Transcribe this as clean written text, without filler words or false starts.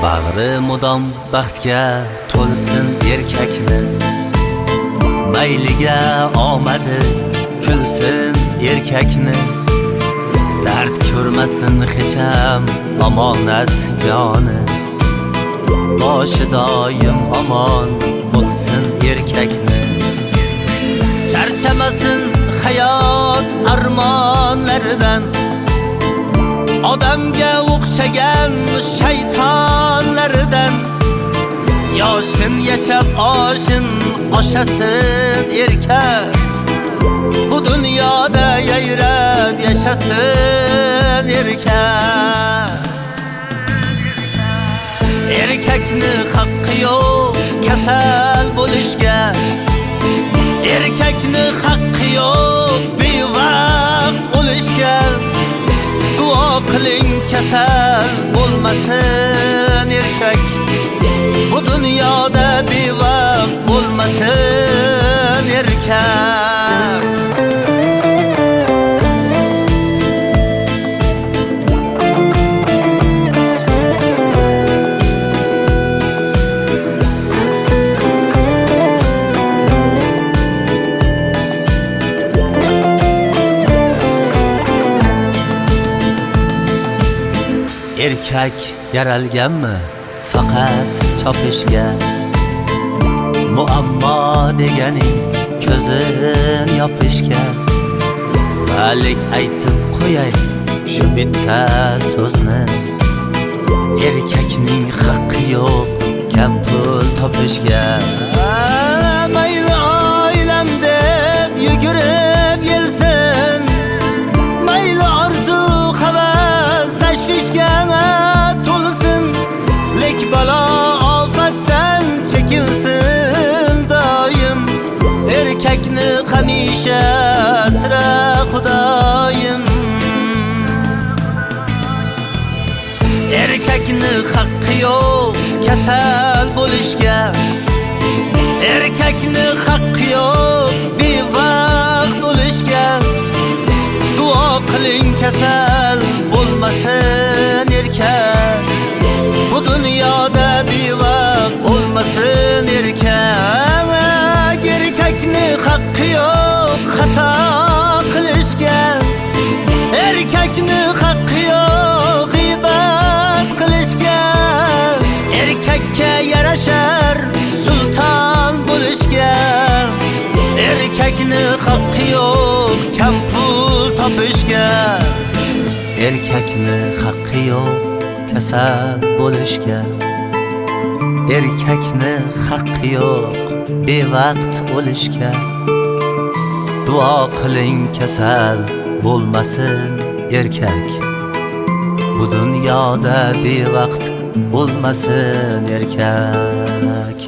Bag'ri mudom baxtga to'lsin erkakni, mayliga omadi kulsin erkakni. Dard ko'rmasin hech ham omonat joni, boshi doim omon bo'lsin erkakni. Charchamasin hayot armonlaridan, odamga o'xshagan shaytonlaridan. Yoshin yashab oshin oshasin erkak, bu dunyoda yayrab yashasin erkak. Erkakni haqqi yo'q kasal bo'lishga, erkakni haqqi yo'q bevaqt o'lishga. Duo qiling kasal bo'lmasin erkak, bu dunyoda bevaqt bo'lmasin erkak. Erkak yaralganmi faqat chopishga, muammo deganing ko'zin yopishga. Malik aytib qo'yay shu bitta so'zni, erkakning haqqi yo'q kam pul topishga. Mayli oilam deb yugurib yelsin, mayli orzu havas tashvishga to'lsin, lek balo ofatdan chekilsin doim. Erkakni hamisha asra Xudoyim. Erkakni haqqi yo'q kasal bo'lishga, erkakni haqqi yo'q bevaqt o'lishga. Duo qiling kasal bo'lmasin erkak, bu dunyoda bevaqt o'lmasin erkak. Erkakni haqqi yo'q xato qilishga, erkakni haqqi yo'q g'iybat qilishga. Erkakka yarashar sulton bo'lishga, erkakni haqqi yo'q kam pul topishga. Erkakni haqqi yo'q kasal bo'lishga, erkakni haqqi yo'q bevaqt o'lishga. Duo qiling kasal bo'lmasin erkak, bu dunyoda bevaqt bo'lmasin erkak.